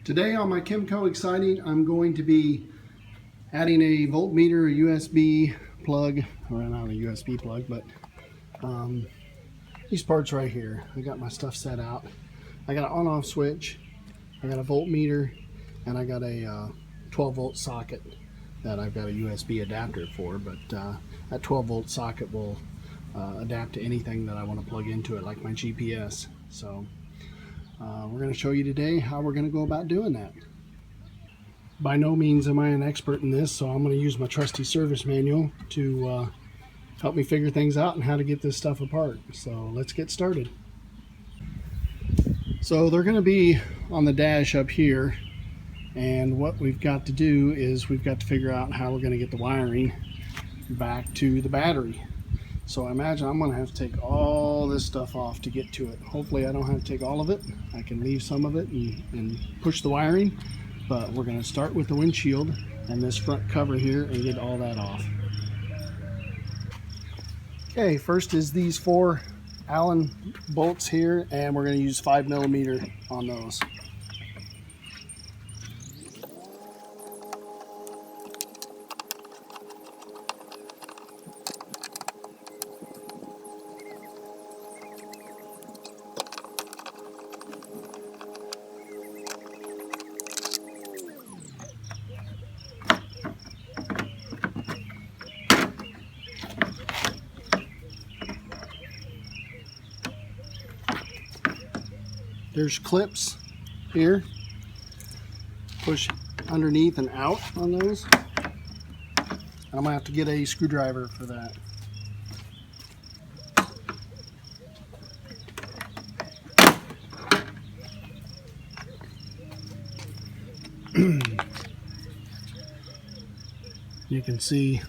Today on my Chemco Xciting, I'm going to be adding a voltmeter, a USB plug, or not a USB plug, but these parts right here. I got my stuff set out. I got an on-off switch, I got a voltmeter, and I got a 12-volt socket that I've got a USB adapter for, but that 12-volt socket will adapt to anything that I want to plug into it, like my GPS. So we're going to show you today how we're going to go about doing that. By no means am I an expert in this, so I'm going to use my trusty service manual to help me figure things out and how to get this stuff apart. So let's get started. So they're going to be on the dash up here, and what we've got to do is we've got to figure out how we're going to get the wiring back to the battery. So I imagine I'm going to have to take all this stuff off to get to it. Hopefully I don't have to take all of it. I can leave some of it and push the wiring, but we're going to start with the windshield and this front cover here and get all that off. Okay, first is these 4 Allen bolts here, and we're going to use 5mm on those. There's clips here. Push underneath and out on those. I'm gonna have to get a screwdriver for that. You can see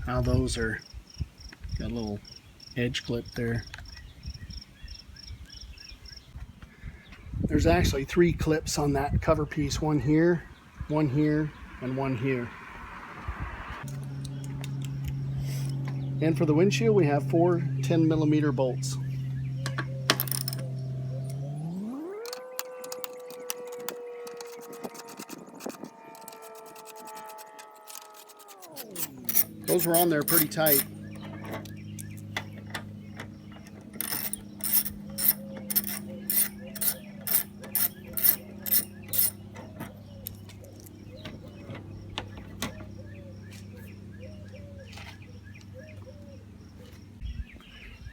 how those are got a little edge clip there. There's actually 3 clips on that cover piece, one here, and one here. And for the windshield, we have 4 10mm bolts. Those were on there pretty tight.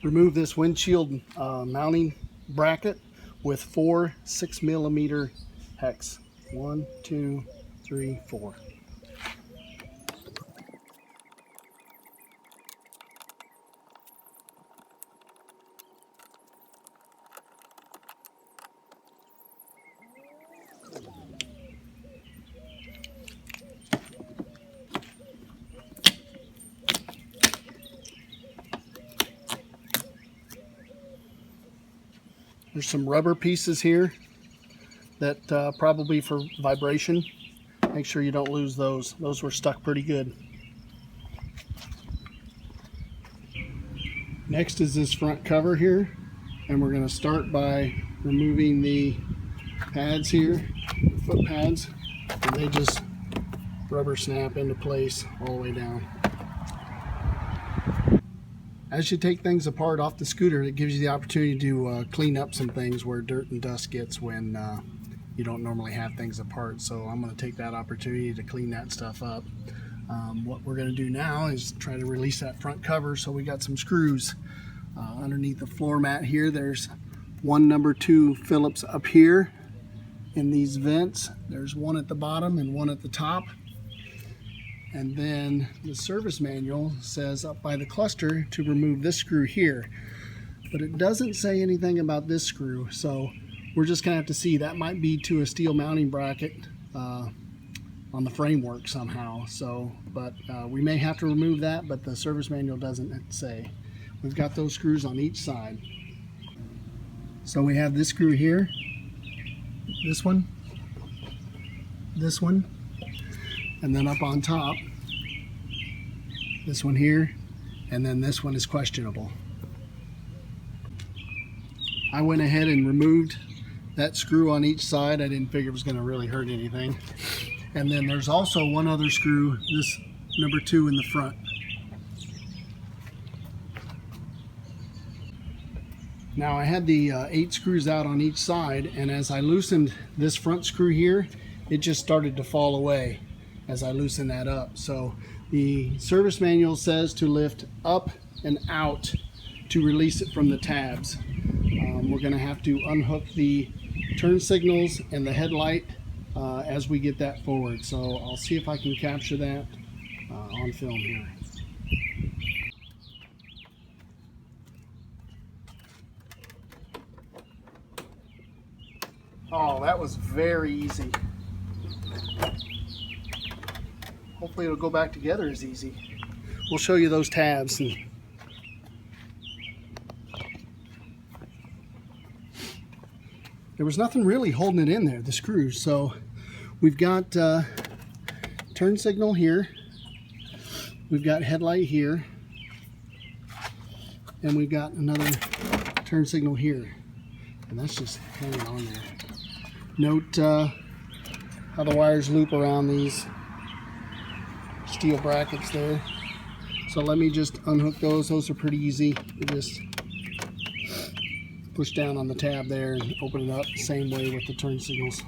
Remove this windshield mounting bracket with 4 6mm hex. 1, 2, 3, 4. There's some rubber pieces here that probably for vibration. Make sure you don't lose those. Those were stuck pretty good. Next is this front cover here, and we're going to start by removing the pads here, the foot pads, and they just rubber snap into place all the way down. As you take things apart off the scooter, it gives you the opportunity to clean up some things where dirt and dust gets when you don't normally have things apart. So I'm going to take that opportunity to clean that stuff up. What we're going to do now is try to release that front cover. So we got some screws underneath the floor mat here. There's one number 2 Phillips up here in these vents. There's one at the bottom and one at the top. And then the service manual says up by the cluster to remove this screw here. But it doesn't say anything about this screw, so we're just gonna have to see. That might be to a steel mounting bracket on the framework somehow. So, but we may have to remove that, but the service manual doesn't say. We've got those screws on each side. So we have this screw here, this one, and then up on top, this one here, and then this one is questionable. I went ahead and removed that screw on each side. I didn't figure it was going to really hurt anything. And then there's also one other screw, this number 2 in the front. Now I had the 8 screws out on each side, and as I loosened this front screw here, it just started to fall away as I loosened that up. So the service manual says to lift up and out to release it from the tabs. We're going to have to unhook the turn signals and the headlight as we get that forward. So I'll see if I can capture that on film here. Oh, that was very easy. Hopefully it'll go back together as easy. We'll show you those tabs. There was nothing really holding it in there, the screws. So we've got turn signal here. We've got headlight here. And we've got another turn signal here. And that's just hanging on there. Note how the wires loop around these steel brackets there. So let me just unhook those. Those are pretty easy. You just push down on the tab there and open it up. Same way with the turn signals.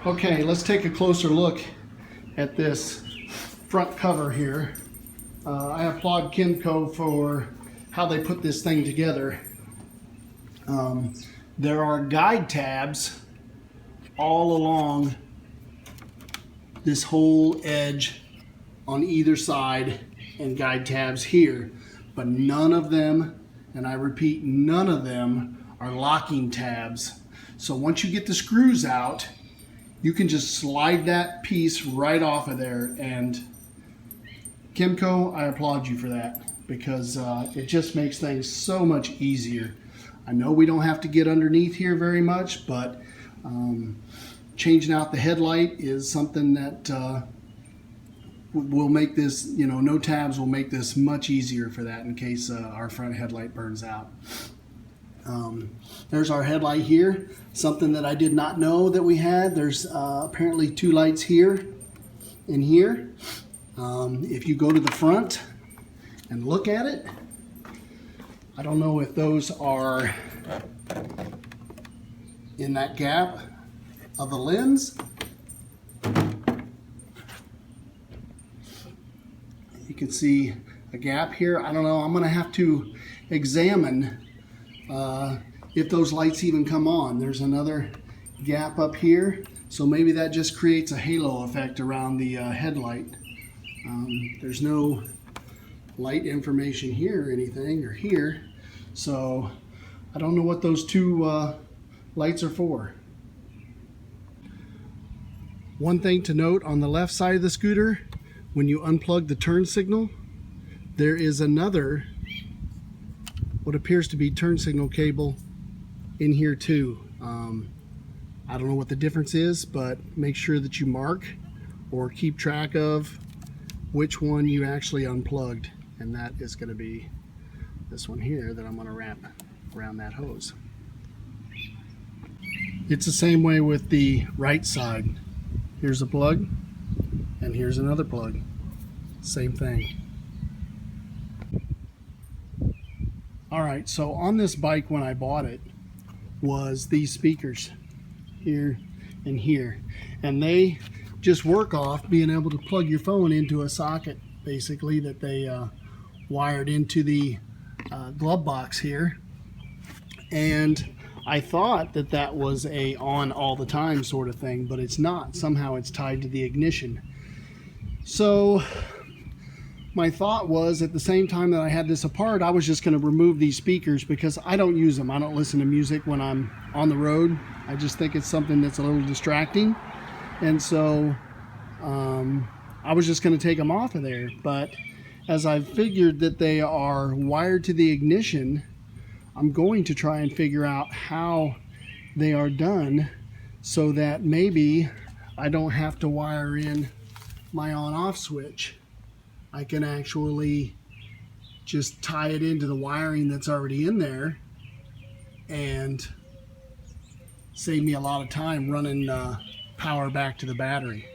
Okay, let's take a closer look at this front cover here. I applaud Kimco for how they put this thing together. There are guide tabs all along this whole edge on either side and guide tabs here, but none of them, and I repeat, none of them are locking tabs. So once you get the screws out, you can just slide that piece right off of there. And Kimco, I applaud you for that, because it just makes things so much easier. I know we don't have to get underneath here very much, but changing out the headlight is something that will make this, you know, no tabs will make this much easier for that in case our front headlight burns out. There's our headlight here, something that I did not know that we had. There's apparently 2 lights here and here. If you go to the front and look at it, I don't know if those are in that gap of the lens. You can see a gap here. I don't know. I'm going to have to examine if those lights even come on. There's another gap up here, so maybe that just creates a halo effect around the headlight. There's no light information here or anything, or here, so I don't know what those 2 lights are for. One thing to note on the left side of the scooter, when you unplug the turn signal, there is another, what appears to be turn signal cable in here too. I don't know what the difference is, but make sure that you mark or keep track of which one you actually unplugged, and that is going to be this one here that I'm going to wrap around that hose. It's the same way with the right side. Here's a plug and here's another plug. Same thing. Alright, so on this bike when I bought it was these speakers here and here, and they just work off being able to plug your phone into a socket, basically, that they wired into the glove box here. And I thought that that was a on all the time sort of thing, but it's not. Somehow it's tied to the ignition. So my thought was, at the same time that I had this apart, I was just going to remove these speakers because I don't use them. I don't listen to music when I'm on the road. I just think it's something that's a little distracting. And so I was just going to take them off of there. But as I've figured that they are wired to the ignition, I'm going to try and figure out how they are done so that maybe I don't have to wire in my on-off switch. I can actually just tie it into the wiring that's already in there and save me a lot of time running power back to the battery.